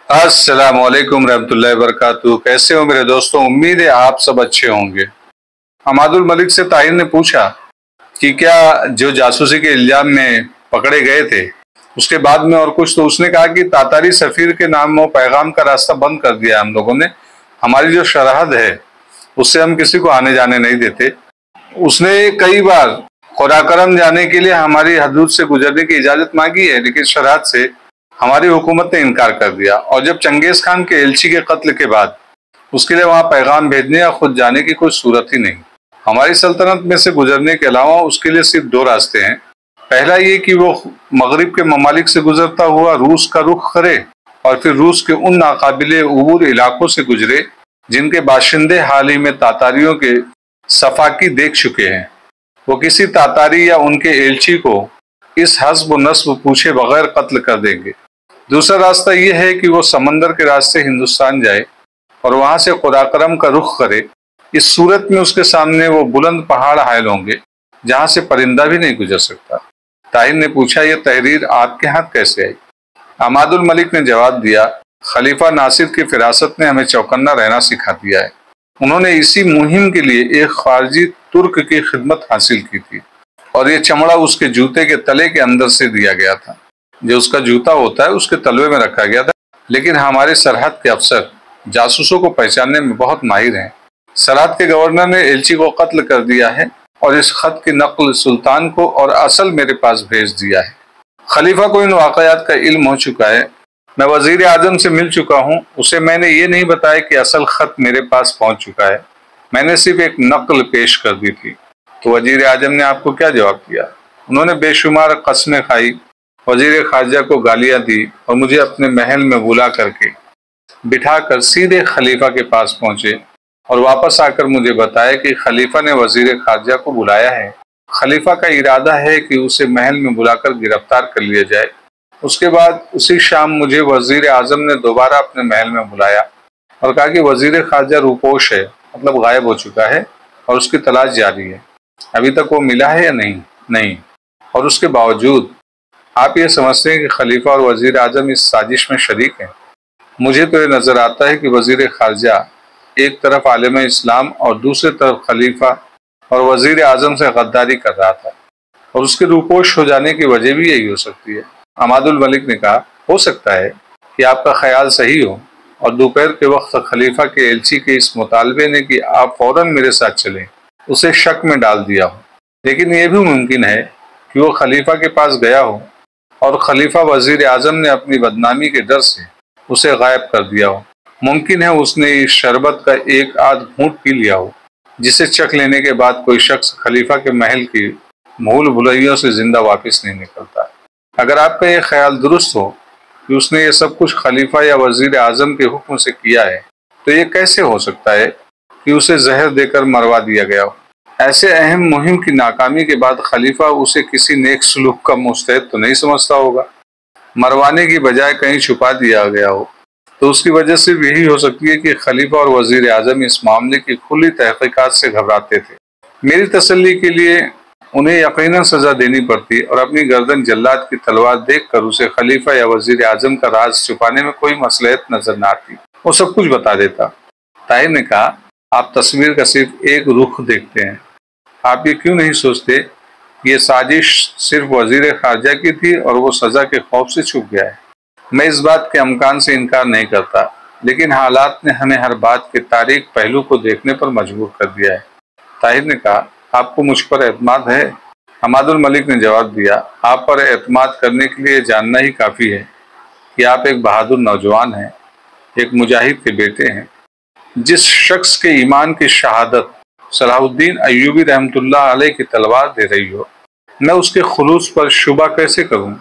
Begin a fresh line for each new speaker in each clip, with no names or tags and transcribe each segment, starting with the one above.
अस्सलाम वालेकुम रहमतुल्लाहि वबरकातुहू। कैसे हो मेरे दोस्तों? उम्मीद है आप सब अच्छे होंगे। हमादुल मलिक से ताहिर ने पूछा कि क्या जो जासूसी के इल्जाम में पकड़े गए थे उसके बाद में और कुछ, तो उसने कहा कि तातारी सफीर के नाम और पैगाम का रास्ता बंद कर दिया हम लोगों ने। हमारी जो सरहद है उससे हम किसी को आने जाने नहीं देते। उसने कई बार कराकरम जाने के लिए हमारी हदूद से गुजरने की इजाजत मांगी है, लेकिन सरहद से हमारी हुकूमत ने इनकार कर दिया। और जब चंगेज खान के एलची के कत्ल के बाद उसके लिए वहां पैगाम भेजने या खुद जाने की कोई सूरत ही नहीं। हमारी सल्तनत में से गुजरने के अलावा उसके लिए सिर्फ दो रास्ते हैं। पहला ये कि वो मगरिब के ममालिक से गुजरता हुआ रूस का रुख करे और फिर रूस के उन नाकाबिले उबूर इलाकों से गुजरे जिनके बाशिंदे हाल ही में तातारियों के सफाकी देख चुके हैं। वो किसी तातारी या उनके एलची को इस हस्ब नस्ब पूछे बगैर कत्ल कर देंगे। दूसरा रास्ता यह है कि वो समंदर के रास्ते हिंदुस्तान जाए और वहां से कराकरम का रुख करे। इस सूरत में उसके सामने वो बुलंद पहाड़ हायल होंगे जहां से परिंदा भी नहीं गुजर सकता। ताहिर ने पूछा, यह तहरीर आपके हाथ कैसे आई? हमादुल मलिक ने जवाब दिया, खलीफा नासिर की फिरासत ने हमें चौकन्ना रहना सिखा दिया है। उन्होंने इसी मुहिम के लिए एक खारजी तुर्क की खिदमत हासिल की थी और ये चमड़ा उसके जूते के तले के अंदर से दिया गया था। जो उसका जूता होता है उसके तलवे में रखा गया था। लेकिन हमारे सरहद के अफसर जासूसों को पहचानने में बहुत माहिर हैं। सरहद के गवर्नर ने एलची को कत्ल कर दिया है और इस खत की नकल सुल्तान को और असल मेरे पास भेज दिया है। खलीफा को इन वाकयात का इल्म हो चुका है। मैं वजीर आजम से मिल चुका हूँ। उसे मैंने ये नहीं बताया कि असल खत मेरे पास पहुंच चुका है। मैंने सिर्फ एक नकल पेश कर दी थी। तो वजीर आजम ने आपको क्या जवाब दिया? उन्होंने बेशुमार कस्में खाई, वजीर खारजा को गालियां दी और मुझे अपने महल में बुला करके बिठाकर सीधे खलीफा के पास पहुंचे और वापस आकर मुझे बताया कि खलीफा ने वजीर खारजा को बुलाया है। खलीफा का इरादा है कि उसे महल में बुलाकर गिरफ्तार कर लिया जाए। उसके बाद उसी शाम मुझे वजीर आजम ने दोबारा अपने महल में बुलाया और कहा कि वजीर खारजा रूपोश है, मतलब गायब हो चुका है और उसकी तलाश जारी है। अभी तक वो मिला है या नहीं। और उसके बावजूद आप ये समझते हैं कि खलीफा और वजीर आजम इस साजिश में शरीक हैं। मुझे तो ये नजर आता है कि वजीर खारजा एक तरफ आलिम इस्लाम और दूसरी तरफ खलीफा और वजीर आजम से गद्दारी कर रहा था और उसके रूपोश हो जाने की वजह भी यही हो सकती है। हमादुल मलिक ने कहा, हो सकता है कि आपका ख्याल सही हो और दोपहर के वक्त खलीफा के एलची के इस मुतालबे ने कि आप फौरन मेरे साथ चलें उसे शक में डाल दिया हो। लेकिन यह भी मुमकिन है कि वो खलीफा के पास गया हो और खलीफा वजीर आजम ने अपनी बदनामी के डर से उसे गायब कर दिया हो। मुमकिन है उसने इस शरबत का एक आध घूंट पी लिया हो जिसे चख लेने के बाद कोई शख्स खलीफा के महल की भूल भुलैयों से जिंदा वापस नहीं निकलता। अगर आपका यह ख्याल दुरुस्त हो कि उसने ये सब कुछ खलीफा या वजीर आजम के हुक्म से किया है, तो ये कैसे हो सकता है कि उसे जहर देकर मरवा दिया गया हो? ऐसे अहम मुहिम की नाकामी के बाद खलीफा उसे किसी नेक सलूक का मुस्तहक तो नहीं समझता होगा। मरवाने की बजाय कहीं छुपा दिया गया हो तो उसकी वजह सिर्फ यही हो सकती है कि खलीफा और वजीर आजम इस मामले की खुली तहकीकात से घबराते थे। मेरी तसल्ली के लिए उन्हें यकीनन सजा देनी पड़ती और अपनी गर्दन जल्लाद की तलवार देखकर उसे खलीफा या वजीर आजम का राज छुपाने में कोई मसलहत नजर न आती। वो सब कुछ बता देता। ताहिर ने कहा, आप तस्वीर का सिर्फ एक रुख देखते हैं। आप ये क्यों नहीं सोचते कि ये साजिश सिर्फ वजीर खारजा की थी और वो सजा के खौफ से छुप गया है? मैं इस बात के अमकान से इनकार नहीं करता, लेकिन हालात ने हमें हर बात के तारीख पहलू को देखने पर मजबूर कर दिया है। ताहिर ने कहा, आपको मुझ पर एतमाद है? हमादुल मलिक ने जवाब दिया, आप पर एतमाद करने के लिए जानना ही काफ़ी है कि आप एक बहादुर नौजवान हैं, एक मुजाहिद के बेटे हैं। जिस शख्स के ईमान की शहादत सलाहुद्दीन अय्यूबी रहमतुल्लाह अलैह की तलवार दे रही हो, मैं उसके खुलूस पर शुबा कैसे करूं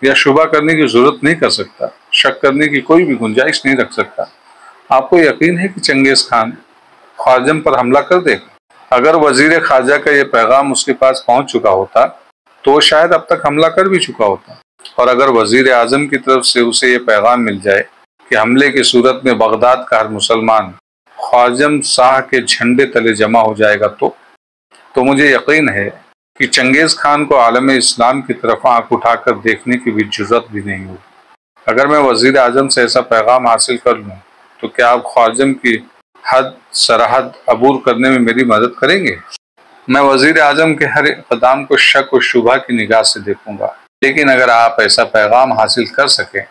या शुबा करने की जरूरत नहीं कर सकता, शक करने की कोई भी गुंजाइश नहीं रख सकता। आपको यकीन है कि चंगेज खान ख्वारजम पर हमला कर देगा? अगर वजीर खारजा का यह पैगाम उसके पास पहुंच चुका होता तो वो शायद अब तक हमला कर भी चुका होता। और अगर वजीर आजम की तरफ से उसे ये पैगाम मिल जाए कि हमले की सूरत में बगदाद का हर मुसलमान ख्वारजम शाह के झंडे तले जमा हो जाएगा तो मुझे यकीन है कि चंगेज खान को आलम इस्लाम की तरफ आंख उठाकर देखने की भी जुर्रत भी नहीं होगी। اگر میں وزیر اعظم سے ایسا پیغام حاصل کر لوں تو کیا آپ خواجم کی سرحد عبور کرنے میں میری مدد کریں گے؟ میں وزیر اعظم کے ہر اقدام کو شک و شبہ کی نگاہ سے دیکھوں گا، لیکن اگر آپ ایسا پیغام حاصل کر سکیں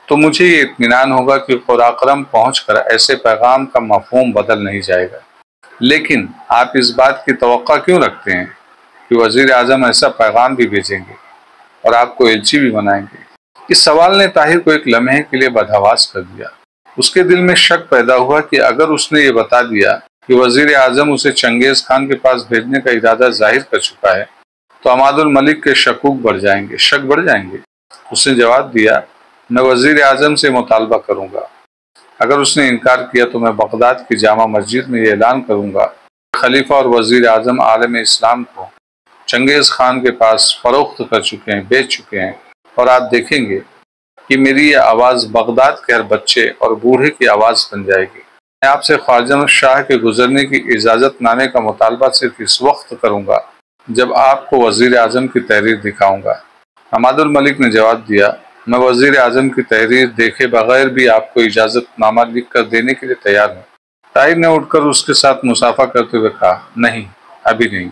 تو مجھے یہ اطمینان ہوگا کہ قراقرم پہنچ کر ایسے پیغام کا مفہوم بدل نہیں جائے گا۔ لیکن آپ اس بات کی توقع کیوں رکھتے ہیں کہ وزیر اعظم ایسا پیغام بھی بھیجیں گے اور آپ کو ایلچی بھی بنائیں گے؟ اس سوال نے طاہر کو ایک لمحے کے لیے بدحواس کر دیا۔ اس کے دل میں شک پیدا ہوا کہ اگر اس نے یہ بتا دیا کہ وزیر اعظم اسے چنگیز خان کے پاس بھیجنے کا ارادہ ظاہر کر چکا ہے تو عماد الملک کے شک بڑھ جائیں گے۔ اس نے جواب دیا، میں وزیر اعظم سے مطالبہ کروں گا۔ اگر اس نے انکار کیا تو میں بغداد کی جامع مسجد میں یہ اعلان کروں گا کہ خلیفہ اور وزیر اعظم عالم اسلام کو چنگیز خان کے پاس فروخت کر چکے ہیں، بیچ چکے ہیں، اور آپ دیکھیں گے کہ میری یہ آواز بغداد کے ہر بچے اور بوڑھے کی آواز بن جائے گی۔ میں آپ سے خواجہ شاہ کے گزرنے کی اجازت نامے کا مطالبہ صرف اس وقت کروں گا جب آپ کو وزیر اعظم کی تحریر دکھاؤں گا۔ عماد الملک نے جواب دیا، میں وزیر اعظم کی تحریر دیکھے بغیر بھی آپ کو اجازت نامہ لکھ کر دینے کے لیے تیار ہوں۔ طاہر نے اٹھ کر اس کے ساتھ مصافحہ کرتے ہوئے کہا، نہیں، ابھی نہیں،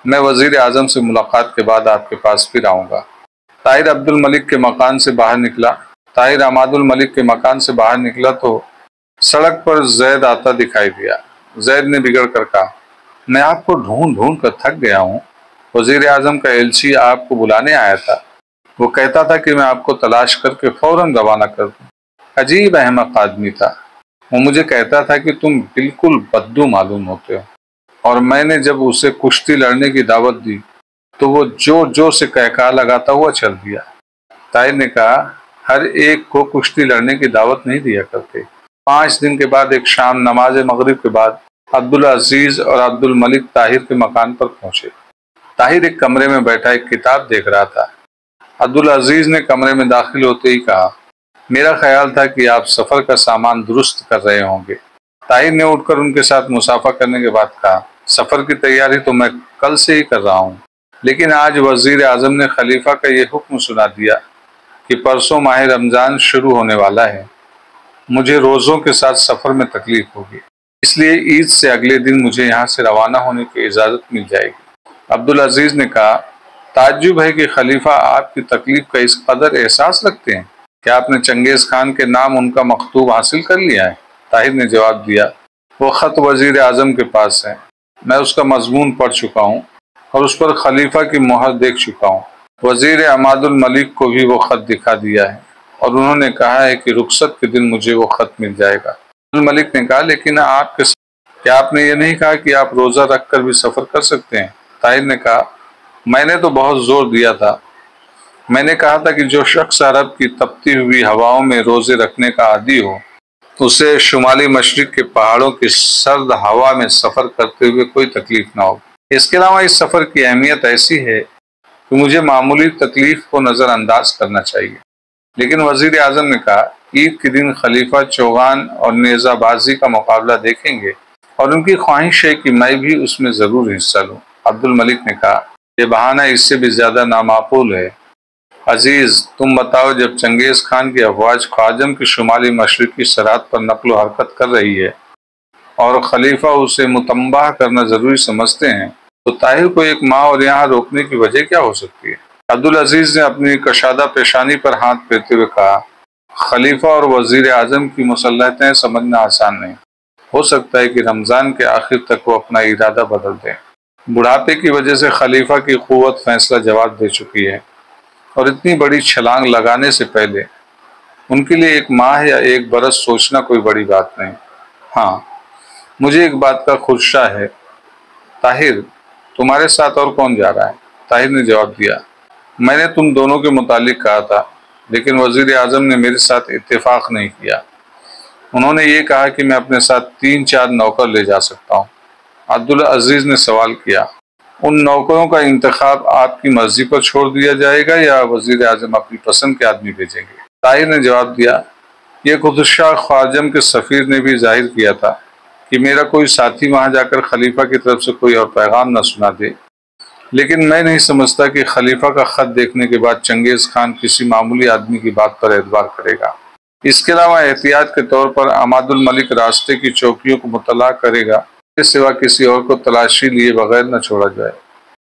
میں وزیر اعظم سے ملاقات کے بعد آپ کے پاس پھر آؤں گا۔ طاہر عماد الملک کے مکان سے باہر نکلا تو سڑک پر زید آتا دکھائی دیا۔ زید نے بگڑ کر کہا، میں آپ کو ڈھونڈ ڈھونڈ کر تھک گیا ہوں۔ وزیر اعظم کا ایلچی آپ کو بلانے آیا تھا، وہ کہتا تھا کہ میں آپ کو تلاش کر کے فوراً روانہ کر دوں۔ عجیب احمق آدمی تھا، وہ مجھے کہتا تھا کہ تم بالکل بدو معلوم ہوتے ہو، اور میں نے جب اسے کشتی لڑنے کی دعوت دی تو وہ جو سے کہکا لگاتا ہوا چل دیا۔ طاہر نے کہا، ہر ایک کو کشتی لڑنے کی دعوت نہیں دیا کرتے۔ 5 دن کے بعد ایک شام نماز مغرب کے بعد عبدالعزیز اور عبد الملک طاہر کے مکان پر پہنچے۔ طاہر ایک کمرے میں بیٹھا ایک کتاب دیکھ رہا تھا۔ عبدالعزیز نے کمرے میں داخل ہوتے ہی کہا، میرا خیال تھا کہ آپ سفر کا سامان درست کر رہے ہوں گے۔ طاہر نے اٹھ کر ان کے ساتھ مصافحہ کرنے کے بعد کہا، سفر کی تیاری تو میں کل سے ہی کر رہا ہوں، لیکن آج وزیر اعظم نے خلیفہ کا یہ حکم سنا دیا کہ پرسوں ماہ رمضان شروع ہونے والا ہے، مجھے روزوں کے ساتھ سفر میں تکلیف ہوگی، اس لیے عید سے اگلے دن مجھے یہاں سے روانہ ہونے کی اجازت مل جائے گی۔ عبدالعزیز نے کہا، تعجب ہے کہ خلیفہ آپ کی تکلیف کا اس قدر احساس رکھتے ہیں کہ آپ نے چنگیز خان کے نام ان کا مکتوب حاصل کر لیا ہے۔ طاہر نے جواب دیا، وہ خط وزیر اعظم کے پاس ہے، میں اس کا مضمون پڑھ چکا ہوں اور اس پر خلیفہ کی مہر دیکھ چکا ہوں۔ وزیر عماد الملک کو بھی وہ خط دکھا دیا ہے اور انہوں نے کہا ہے کہ رخصت کے دن مجھے وہ خط مل جائے گا۔ الملک نے کہا، لیکن کیا آپ نے یہ نہیں کہا کہ آپ روزہ رکھ کر بھی سفر کر سکتے ہیں؟ طاہر نے کہا، میں نے تو بہت زور دیا تھا، میں نے کہا تھا کہ جو شخص عرب کی تپتی ہوئی ہواؤں میں روزے رکھنے کا عادی ہو اسے شمالی مشرق کے پہاڑوں کی سرد ہوا میں سفر کرتے ہوئے کوئی تکلیف نہ ہو۔ اس کے علاوہ اس سفر کی اہمیت ایسی ہے کہ مجھے معمولی تکلیف کو نظر انداز کرنا چاہیے۔ لیکن وزیر اعظم نے کہا، عید کے دن خلیفہ چوغان اور نیزہ بازی کا مقابلہ دیکھیں گے اور ان کی خواہش ہے کہ میں بھی اس میں ضرور حصہ لوں۔ عبد الملک نے کہا، یہ بہانہ اس سے بھی زیادہ نامعقول ہے۔ عزیز، تم بتاؤ، جب چنگیز خان کی افواج خواجم کی شمالی مشرقی سرحد پر نقل و حرکت کر رہی ہے اور خلیفہ اسے متنبہ کرنا ضروری سمجھتے ہیں تو طاہر کو ایک ماہ اور یہاں روکنے کی وجہ کیا ہو سکتی ہے؟ عبدالعزیز نے اپنی کشادہ پیشانی پر ہاتھ پھیرتے ہوئے کہا، خلیفہ اور وزیر اعظم کی مصلحتیں سمجھنا آسان نہیں، ہو سکتا ہے کہ رمضان کے آخر تک وہ اپنا ارادہ بدل دیں۔ بڑھاپے کی وجہ سے خلیفہ کی قوت فیصلہ جواب دے چکی ہے اور اتنی بڑی چھلانگ لگانے سے پہلے ان کے لیے 1 ماہ یا 1 برس سوچنا کوئی بڑی بات نہیں۔ ہاں، مجھے ایک بات کا خدشہ ہے۔ طاہر، تمہارے ساتھ اور کون جا رہا ہے؟ طاہر نے جواب دیا، میں نے تم دونوں کے متعلق کہا تھا، لیکن وزیر اعظم نے میرے ساتھ اتفاق نہیں کیا۔ انہوں نے یہ کہا کہ میں اپنے ساتھ 3-4 نوکر لے جا سکتا ہوں۔ عبدالعزیز نے سوال کیا، ان نوکروں کا انتخاب آپ کی مرضی پر چھوڑ دیا جائے گا یا وزیر اعظم اپنی پسند کے آدمی بھیجیں گے؟ طاہر نے جواب دیا، یہ خدشہ خواجم کے سفیر نے بھی ظاہر کیا تھا کہ میرا کوئی ساتھی وہاں جا کر خلیفہ کی طرف سے کوئی اور پیغام نہ سنا دے لیکن میں نہیں سمجھتا کہ خلیفہ کا خط دیکھنے کے بعد چنگیز خان کسی معمولی آدمی کی بات پر اعتبار کرے گا۔ اس کے علاوہ احتیاط کے طور پر عماد الملک راستے کی چوکیوں کو مطلع کرے گا، اس کے سوا کسی اور کو تلاشی لیے بغیر نہ چھوڑا جائے۔